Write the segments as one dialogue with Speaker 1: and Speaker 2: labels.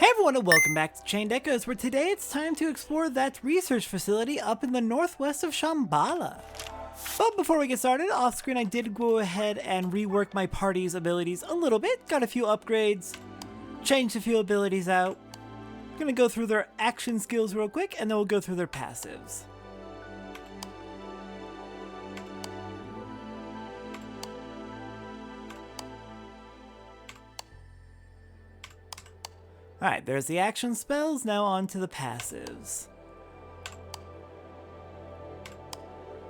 Speaker 1: Hey everyone and welcome back to Chained Echoes, where today it's time to explore that research facility up in the northwest of Shambala. But before we get started, off screen I did go ahead and rework my party's abilities a little bit, got a few upgrades, changed a few abilities out. Gonna go through their action skills real quick and then we'll go through their passives. Alright, there's the action spells, now on to the passives.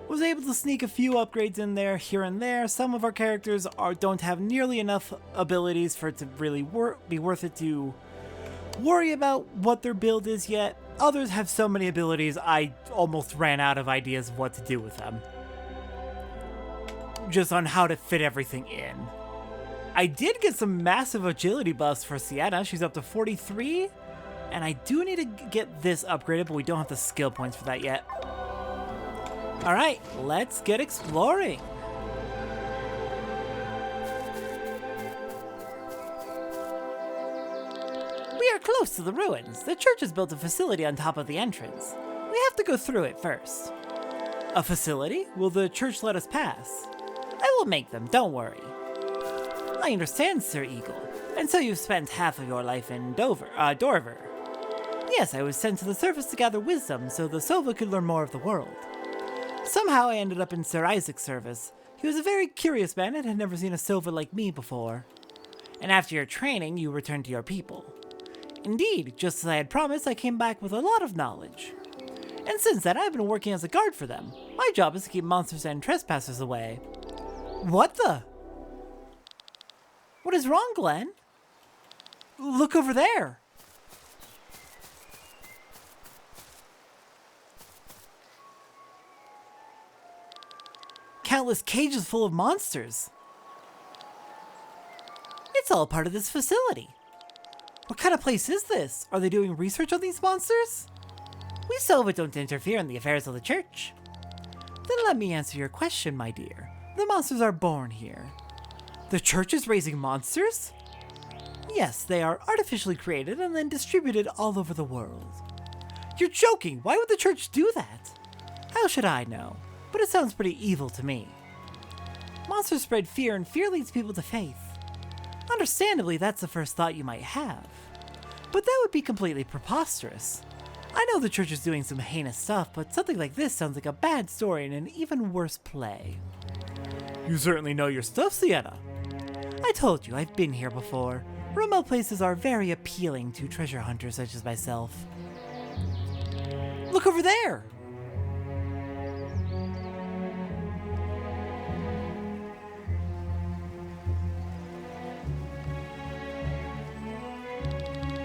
Speaker 1: Was able to sneak a few upgrades in there, here and there. Some of our characters don't have nearly enough abilities for it to really be worth it to worry about what their build is yet. Others have so many abilities, I almost ran out of ideas of what to do with them. Just on how to fit everything in. I did get some massive agility buffs for Sienna. She's up to 43. And I do need to get this upgraded, but we don't have the skill points for that yet. Alright, let's get exploring. We are close to the ruins. The church has built a facility on top of the entrance. We have to go through it first. A facility? Will the church let us pass? I will make them, don't worry. I understand, Sir Eagle. And so you've spent half of your life in Dorver. Yes, I was sent to the surface to gather wisdom so the Sova could learn more of the world. Somehow I ended up in Sir Isaac's service. He was a very curious man and had never seen a Sova like me before. And after your training, you returned to your people. Indeed, just as I had promised, I came back with a lot of knowledge. And since then, I've been working as a guard for them. My job is to keep monsters and trespassers away. What the? What is wrong, Glenn? Look over there! Countless cages full of monsters. It's all part of this facility. What kind of place is this? Are they doing research on these monsters? We Sova don't interfere in the affairs of the church. Then let me answer your question, my dear. The monsters are born here. The church is raising monsters? Yes, they are artificially created and then distributed all over the world. You're joking! Why would the church do that? How should I know? But it sounds pretty evil to me. Monsters spread fear and fear leads people to faith. Understandably, that's the first thought you might have. But that would be completely preposterous. I know the church is doing some heinous stuff, but something like this sounds like a bad story in an even worse play. You certainly know your stuff, Sienna. I told you, I've been here before. Remote places are very appealing to treasure hunters such as myself. Look over there!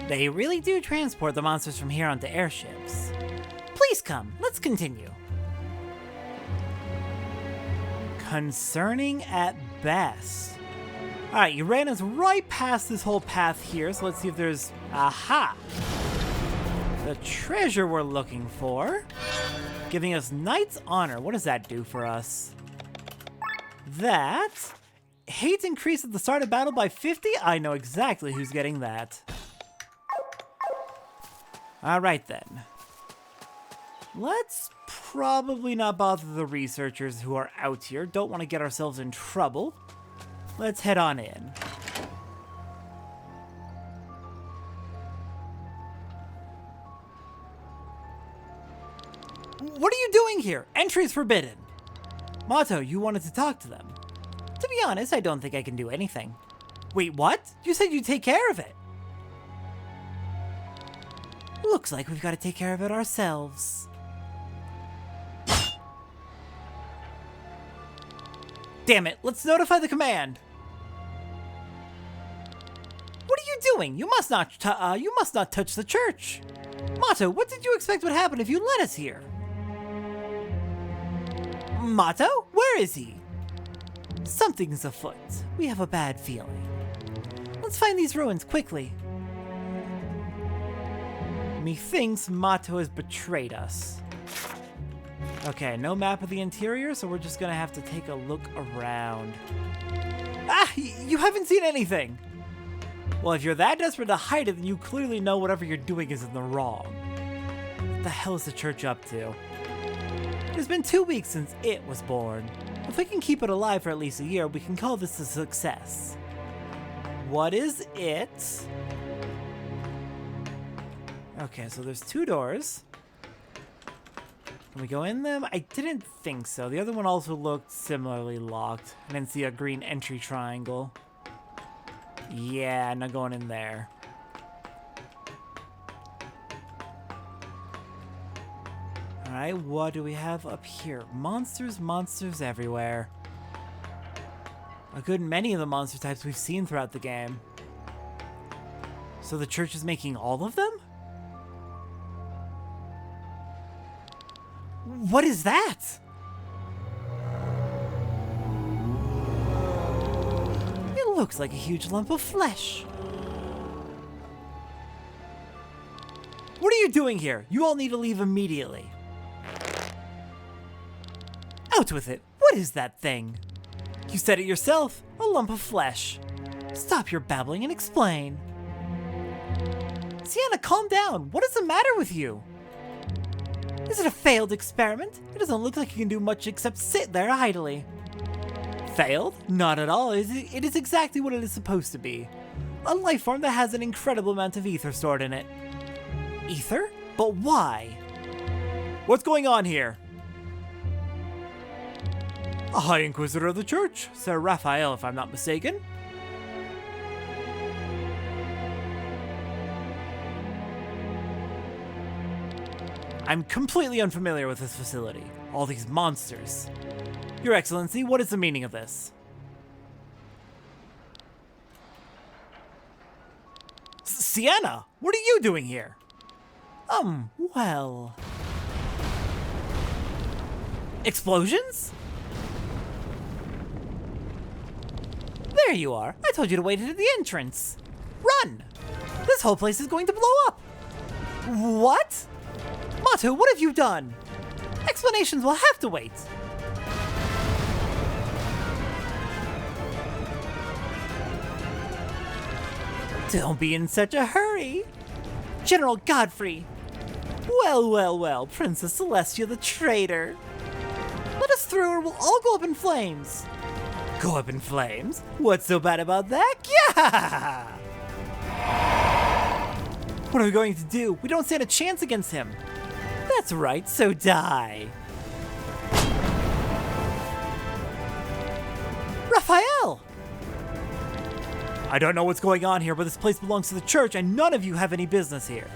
Speaker 1: They really do transport the monsters from here onto airships. Please come, let's continue. Concerning at best. Alright, you ran us right past this whole path here, so let's see if there's... Aha! The treasure we're looking for. Giving us Knight's Honor. What does that do for us? That... Hate increased at the start of battle by 50? I know exactly who's getting that. Alright then. Let's probably not bother the researchers who are out here. Don't want to get ourselves in trouble. Let's head on in. What are you doing here? Entry is forbidden. Mato, you wanted to talk to them. To be honest, I don't think I can do anything. Wait, what? You said you'd take care of it. Looks like we've got to take care of it ourselves. Damn it, let's notify the command. What are you doing? You must not touch the church. Mato, what did you expect would happen if you let us here? Mato? Where is he? Something's afoot. We have a bad feeling. Let's find these ruins quickly. Methinks Mato has betrayed us. Okay, no map of the interior, so we're just gonna have to take a look around. Ah! You haven't seen anything! Well, if you're that desperate to hide it, then you clearly know whatever you're doing is in the wrong. What the hell is the church up to? It's been 2 weeks since it was born. If we can keep it alive for at least a year, we can call this a success. What is it? Okay, so there's 2 doors. Can we go in them? I didn't think so. The other one also looked similarly locked. I didn't see a green entry triangle. Yeah, not going in there. Alright, what do we have up here? Monsters, monsters everywhere. A good many of the monster types we've seen throughout the game. So the church is making all of them? What is that? It looks like a huge lump of flesh. What are you doing here? You all need to leave immediately. Out with it. What is that thing? You said it yourself. A lump of flesh. Stop your babbling and explain. Sienna, calm down. What is the matter with you? Is it a failed experiment? It doesn't look like you can do much except sit there idly. Failed? Not at all. It is exactly what it is supposed to be. A life form that has an incredible amount of ether stored in it. Ether? But why? What's going on here? A High Inquisitor of the Church, Sir Raphael, if I'm not mistaken. I'm completely unfamiliar with this facility. All these monsters. Your Excellency, what is the meaning of this? Sienna, what are you doing here? Well... Explosions? There you are. I told you to wait at the entrance. Run! This whole place is going to blow up. What? Matu, what have you done? Explanations will have to wait. Don't be in such a hurry. General Godfrey. Well, well, well, Princess Celestia the traitor. Let us through or we'll all go up in flames. Go up in flames? What's so bad about that? Yeah! What are we going to do? We don't stand a chance against him. That's right, so die. Raphael! I don't know what's going on here, but this place belongs to the church and none of you have any business here.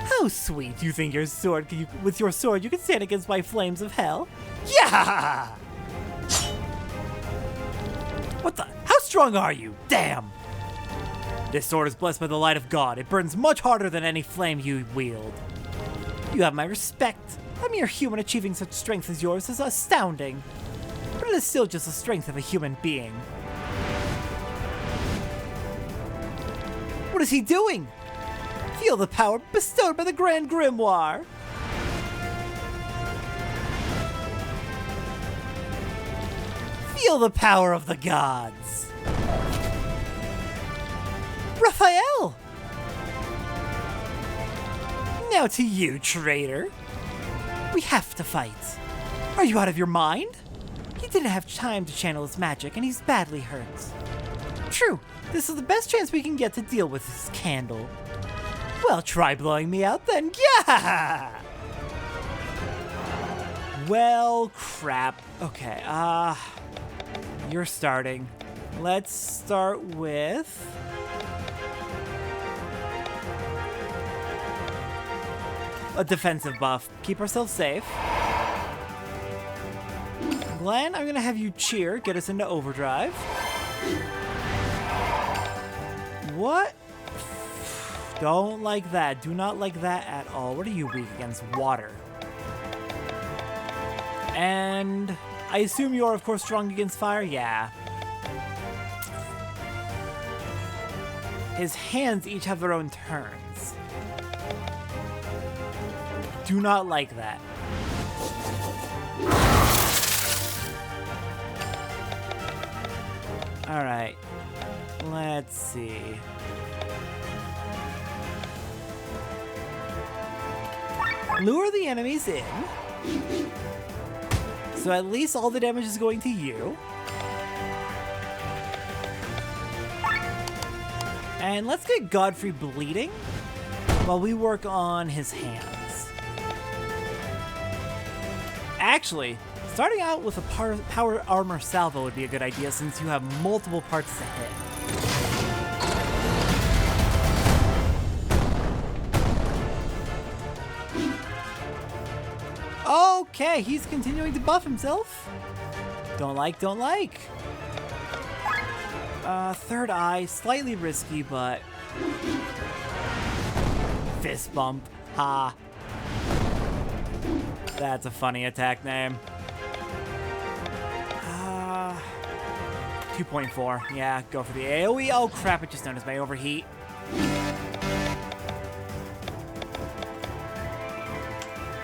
Speaker 1: How sweet. You think with your sword you can stand against my flames of hell? Yeah! What the? How strong are you? Damn! This sword is blessed by the light of God. It burns much harder than any flame you wield. You have my respect. A mere human achieving such strength as yours is astounding. But it is still just the strength of a human being. What is he doing? Feel the power bestowed by the Grand Grimoire. Feel the power of the gods. Raphael! Now to you, traitor. We have to fight. Are you out of your mind? He didn't have time to channel his magic, and he's badly hurt. True, this is the best chance we can get to deal with this candle. Well, try blowing me out then. Yeah! Well, crap. Okay, you're starting. Let's start with... a defensive buff. Keep ourselves safe. Glenn, I'm gonna have you cheer, get us into overdrive. What? Don't like that. Do not like that at all. What are you weak against? Water. And I assume you're, of course, strong against fire? Yeah. His hands each have their own turns. Do not like that. Alright. Let's see. Lure the enemies in. So at least all the damage is going to you. And let's get Godfrey bleeding while we work on his hands. Actually, starting out with a power armor salvo would be a good idea since you have multiple parts to hit. Okay, he's continuing to buff himself. Don't like. Third eye, slightly risky, but... Fist bump. Ha. That's a funny attack name. 2.4. Yeah, go for the AoE. Oh crap, it just noticed my overheat.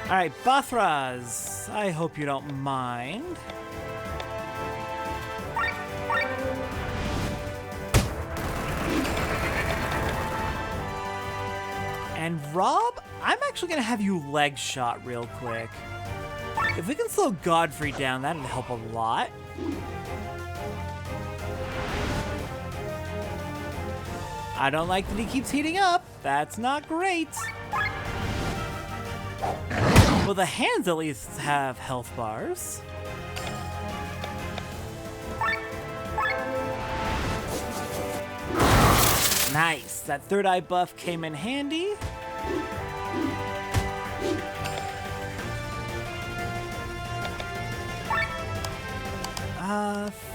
Speaker 1: Alright, Bathras. I hope you don't mind. And Rob, I'm actually going to have you leg shot real quick. If we can slow Godfrey down, that'd help a lot. I don't like that he keeps heating up. That's not great. Well, the hands at least have health bars. Nice. That third eye buff came in handy.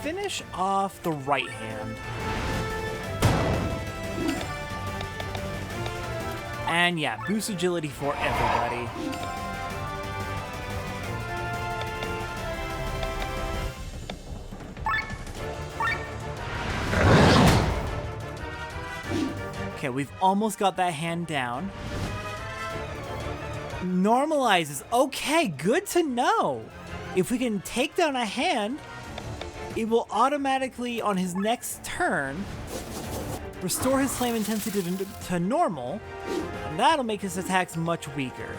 Speaker 1: Finish off the right hand. And yeah, boost agility for everybody. Okay, we've almost got that hand down. Normalizes. Okay, good to know. If we can take down a hand, it will automatically, on his next turn, restore his flame intensity to normal, and that'll make his attacks much weaker.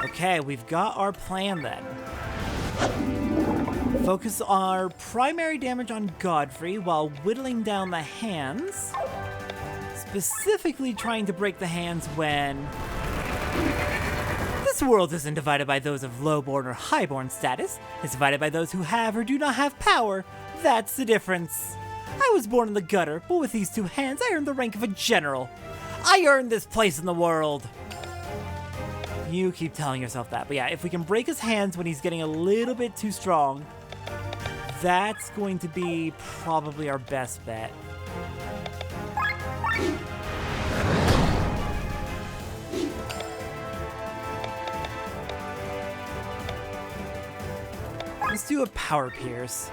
Speaker 1: Okay, we've got our plan then. Focus our primary damage on Godfrey while whittling down the hands, specifically trying to break the hands when... This world isn't divided by those of lowborn or highborn status. It's divided by those who have or do not have power. That's the difference. I was born in the gutter, but with these two hands, I earned the rank of a general. I earned this place in the world. You keep telling yourself that. But yeah, if we can break his hands when he's getting a little bit too strong, that's going to be probably our best bet. Let's do a power pierce.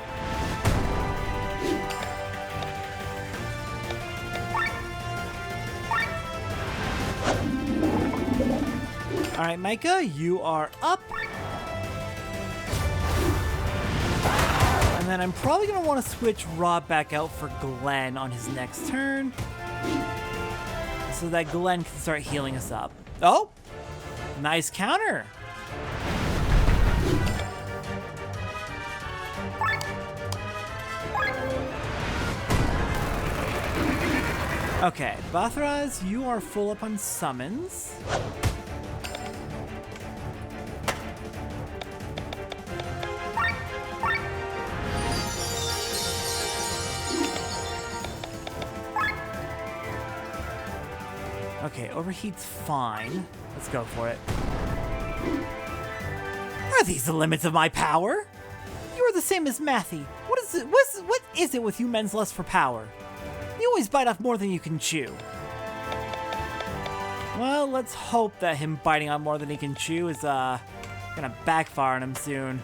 Speaker 1: Alright, Micah, you are up. And then I'm probably going to want to switch Rob back out for Glenn on his next turn, so that Glenn can start healing us up. Oh! Nice counter! Okay, Bathraz, you are full up on summons. Okay, overheat's fine. Let's go for it. Are these the limits of my power? You are the same as Matthew. What is it with you men's lust for power? You always bite off more than you can chew. Well, let's hope that him biting on more than he can chew is gonna backfire on him soon.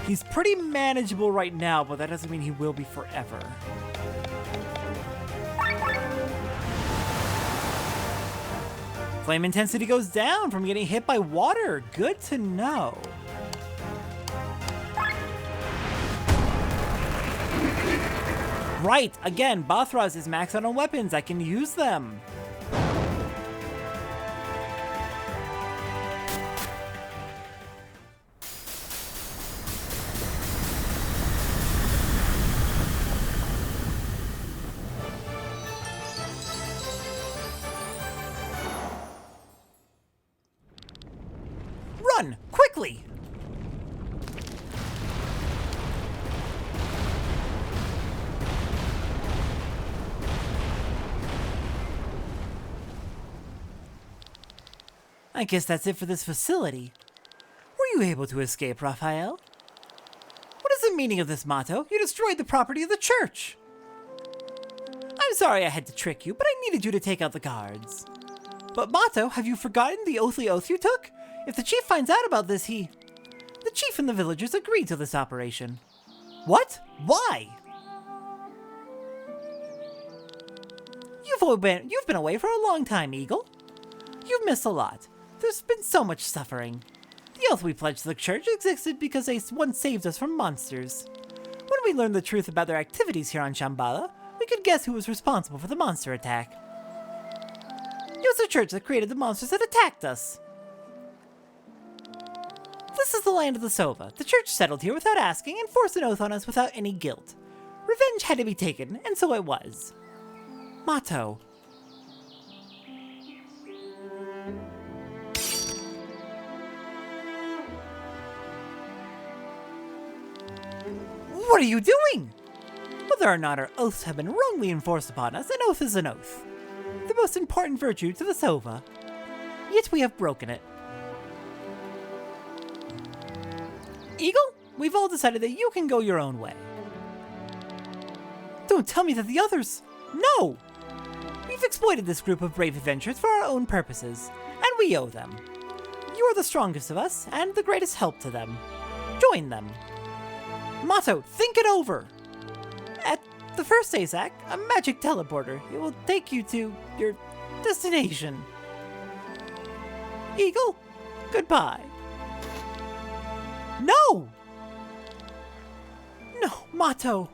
Speaker 1: He's pretty manageable right now, but that doesn't mean he will be forever. Flame intensity goes down from getting hit by water. Good to know. Right, again, Bathraz is maxed out on weapons. I can use them. Run! Quickly! I guess that's it for this facility. Were you able to escape, Raphael? What is the meaning of this motto? You destroyed the property of the church! I'm sorry I had to trick you, but I needed you to take out the guards. But Mato, have you forgotten the oathly oath you took? If the chief finds out about this, The chief and the villagers agreed to this operation. What? Why? You've been away for a long time, Eagle. You've missed a lot. There's been so much suffering. The oath we pledged to the church existed because they once saved us from monsters. When we learned the truth about their activities here on Shambala, we could guess who was responsible for the monster attack. It was the church that created the monsters that attacked us. This is the land of the Sova. The church settled here without asking and forced an oath on us without any guilt. Revenge had to be taken, and so it was. Mato. What are you doing? Whether or not our oaths have been wrongly enforced upon us, an oath is an oath. The most important virtue to the Sova. Yet we have broken it. Eagle, we've all decided that you can go your own way. Don't tell me that the others... No! We've exploited this group of brave adventurers for our own purposes, and we owe them. You are the strongest of us, and the greatest help to them. Join them. Mato, think it over! At the first ASAC, a magic teleporter. It will take you to your destination. Eagle, goodbye. No! No, Mato!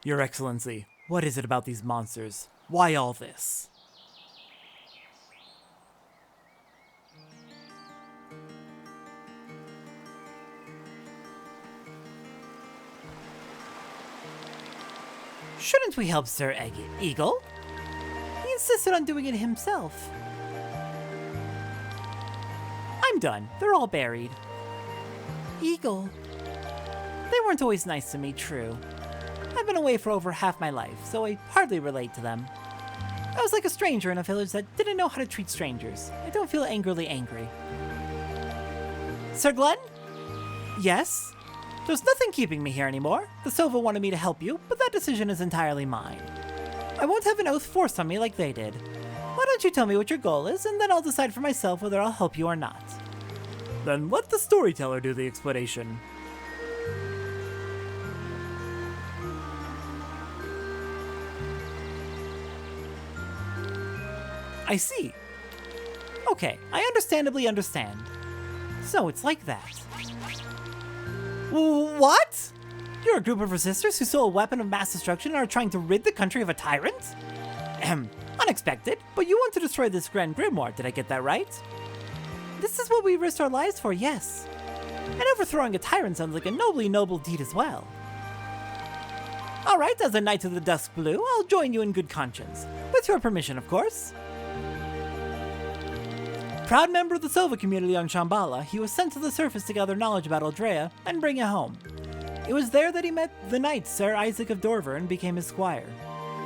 Speaker 1: Your Excellency, what is it about these monsters? Why all this? Shouldn't we help Sir Eagle? He insisted on doing it himself. I'm done. They're all buried. Eagle. They weren't always nice to me, true. I've been away for over half my life, so I hardly relate to them. I was like a stranger in a village that didn't know how to treat strangers. I don't feel angrily angry. Sir Glenn? Yes? There's nothing keeping me here anymore. The Sova wanted me to help you, but that decision is entirely mine. I won't have an oath forced on me like they did. Why don't you tell me what your goal is, and then I'll decide for myself whether I'll help you or not. Then let the storyteller do the explanation. I see. Okay, I understandably understand. So it's like that. What? You're a group of resistors who stole a weapon of mass destruction and are trying to rid the country of a tyrant? Unexpected, but you want to destroy this Grand Grimoire, did I get that right? This is what we risked our lives for, yes. And overthrowing a tyrant sounds like a nobly noble deed as well. Alright, as a Knight of the Dusk Blue, I'll join you in good conscience. With your permission, of course. Proud member of the Sova community on Shambala, he was sent to the surface to gather knowledge about Aldrea and bring it home. It was there that he met the knight Sir Isaac of Dorver and became his squire.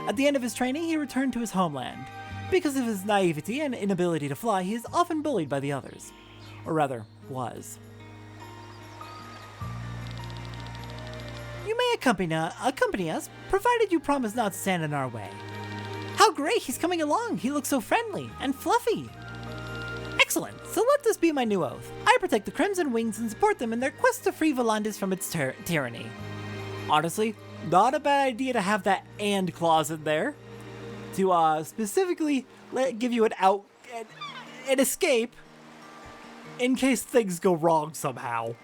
Speaker 1: At the end of his training, he returned to his homeland. Because of his naivety and inability to fly, he is often bullied by the others. Or rather, was. You may accompany us, provided you promise not to stand in our way. How great, he's coming along! He looks so friendly and fluffy! Excellent, so let this be my new oath. I protect the Crimson Wings and support them in their quest to free Volandis from its tyranny. Honestly, not a bad idea to have that "and" clause in there. To specifically give you an escape in case things go wrong somehow.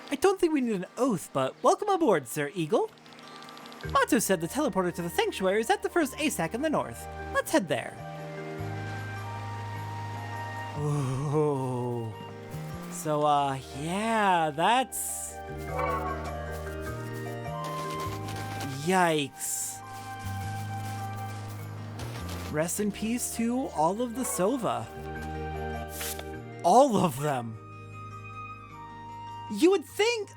Speaker 1: I don't think we need an oath, but welcome aboard, Sir Eagle. Mato said the teleporter to the sanctuary is at the first ASAC in the north. Let's head there. Ooh. So, yeah, that's Yikes. Rest in peace to all of the Sova. All of them. You would think...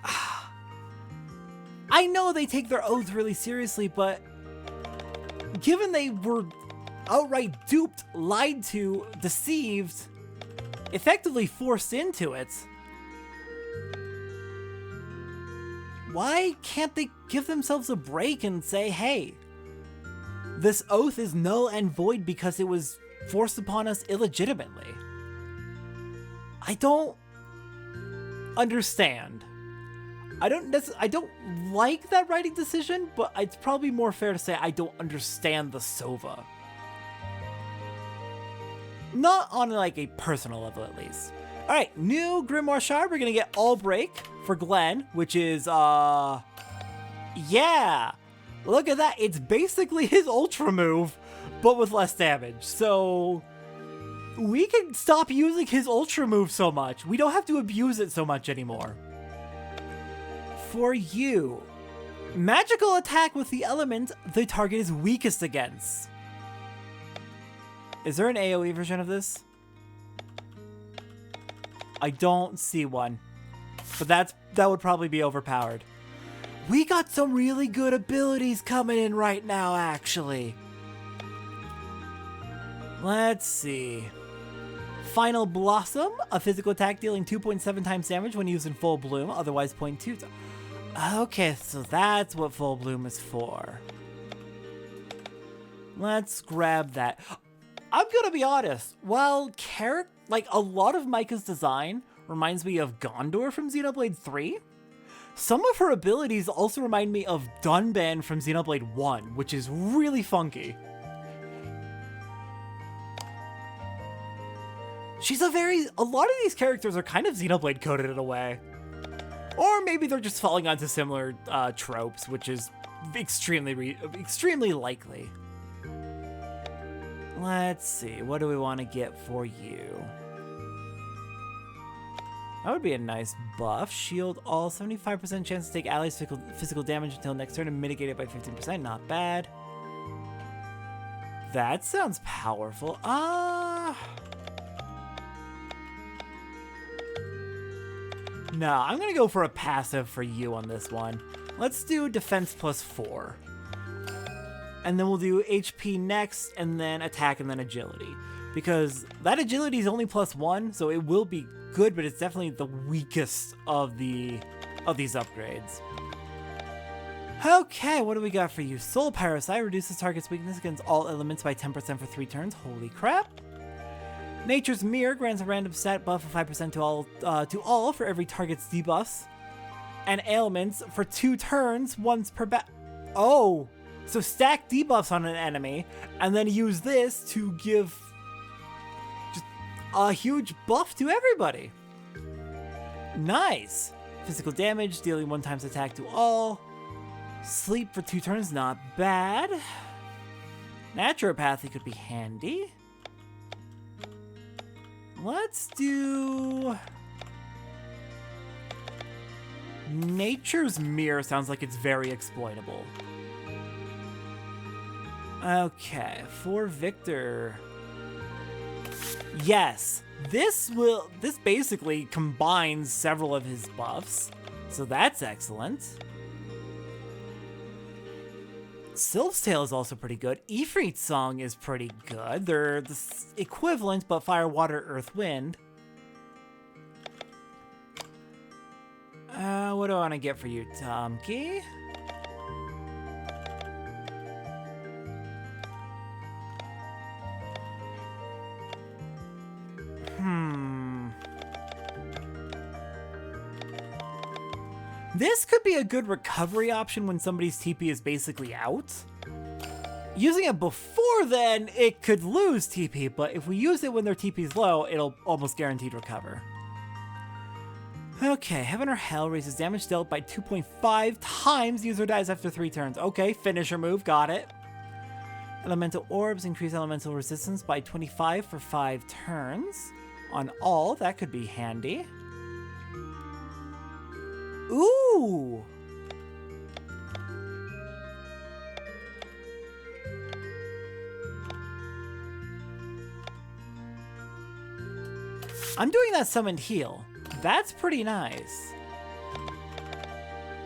Speaker 1: I know they take their oaths really seriously, but given they were outright duped, lied to, deceived, effectively forced into it, why can't they give themselves a break and say, hey, this oath is null and void because it was forced upon us illegitimately? I don't understand. I don't like that writing decision, but it's probably more fair to say I don't understand the Sova. Not on like a personal level, at least. All right, new Grimoire Shard. We're gonna get All Break for Glenn, which is yeah. Look at that. It's basically his Ultra move, but with less damage. So we can stop using his Ultra move so much. We don't have to abuse it so much anymore. For you, magical attack with the element the target is weakest against. Is there an AoE version of this? I don't see one, but that would probably be overpowered. We got some really good abilities coming in right now, actually. Let's see. Final Blossom, a physical attack dealing 2.7 times damage when used in full bloom, otherwise 0.2. Okay, so that's what full bloom is for. Let's grab that. I'm gonna be honest, while like a lot of Micah's design reminds me of Gondor from Xenoblade 3, some of her abilities also remind me of Dunban from Xenoblade 1, which is really funky. A lot of these characters are kind of Xenoblade coded in a way. Or maybe they're just falling onto similar tropes, which is extremely likely. Let's see, what do we want to get for you? That would be a nice buff. Shield all, 75% chance to take allies' physical damage until next turn and mitigate it by 15%. Not bad. That sounds powerful. No, I'm gonna go for a passive for you on this one. Let's do defense +4. And then we'll do HP next, and then attack, and then agility. Because that agility is only +1, so it will be good, but it's definitely the weakest of these upgrades. Okay, what do we got for you? Soul Parasite reduces target's weakness against all elements by 10% for 3 turns. Holy crap. Nature's Mirror grants a random stat buff of 5% to all for every target's debuffs and ailments for 2 turns once per Oh, so stack debuffs on an enemy and then use this to give just a huge buff to everybody. Nice. Physical damage, dealing 1 times attack to all. Sleep for 2 turns, not bad. Naturopathy could be handy. Let's do... Nature's Mirror sounds like it's very exploitable. Okay, for Victor. Yes, this basically combines several of his buffs, so that's excellent. Sylph's Tale is also pretty good. Ifrit's Song is pretty good. They're the equivalent, but fire, water, earth, wind. What do I want to get for you, Tomki? This could be a good recovery option when somebody's TP is basically out. Using it before then, it could lose TP, but if we use it when their TP is low, it'll almost guaranteed recover. Okay, Heaven or Hell raises damage dealt by 2.5 times. User dies after 3 turns. Okay, finisher move, got it. Elemental Orbs increase elemental resistance by 25 for 5 turns. On all, that could be handy. Ooh! Ooh! I'm doing that summoned heal. That's pretty nice.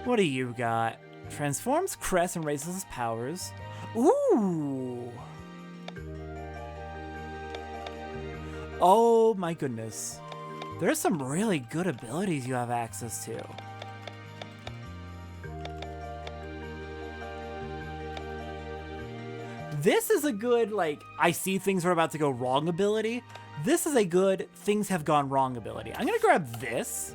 Speaker 1: What do you got? Transforms Crest and raises his powers. Ooh! Oh my goodness. There's some really good abilities you have access to. This is a good, like, I see things are about to go wrong ability. This is a good things have gone wrong ability. I'm gonna grab this.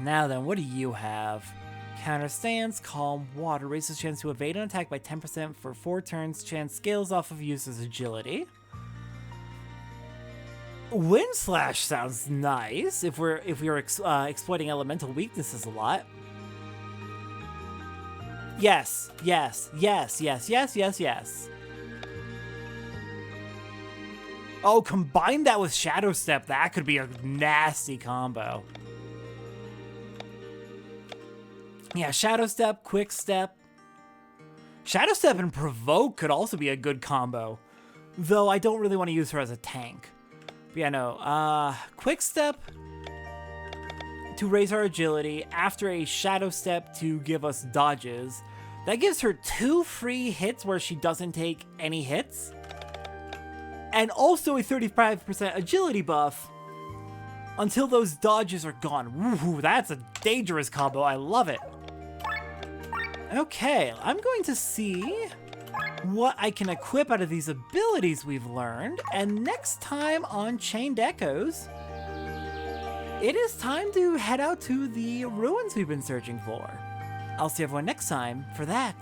Speaker 1: Now then, what do you have? Counter stance, calm, water, raises chance to evade an attack by 10% for 4 turns. Chance scales off of user's agility. Wind slash sounds nice if we are exploiting elemental weaknesses a lot. Yes, yes, yes, yes, yes, yes, yes. Oh, combine that with Shadow Step. That could be a nasty combo. Yeah, Shadow Step, Quick Step. Shadow Step and Provoke could also be a good combo. Though I don't really want to use her as a tank. But yeah, no. Quick Step to raise our agility. After a Shadow Step to give us dodges. That gives her 2 free hits where she doesn't take any hits. And also a 35% agility buff until those dodges are gone. Ooh, that's a dangerous combo. I love it. Okay, I'm going to see what I can equip out of these abilities we've learned. And next time on Chained Echoes, it is time to head out to the ruins we've been searching for. I'll see everyone next time for that.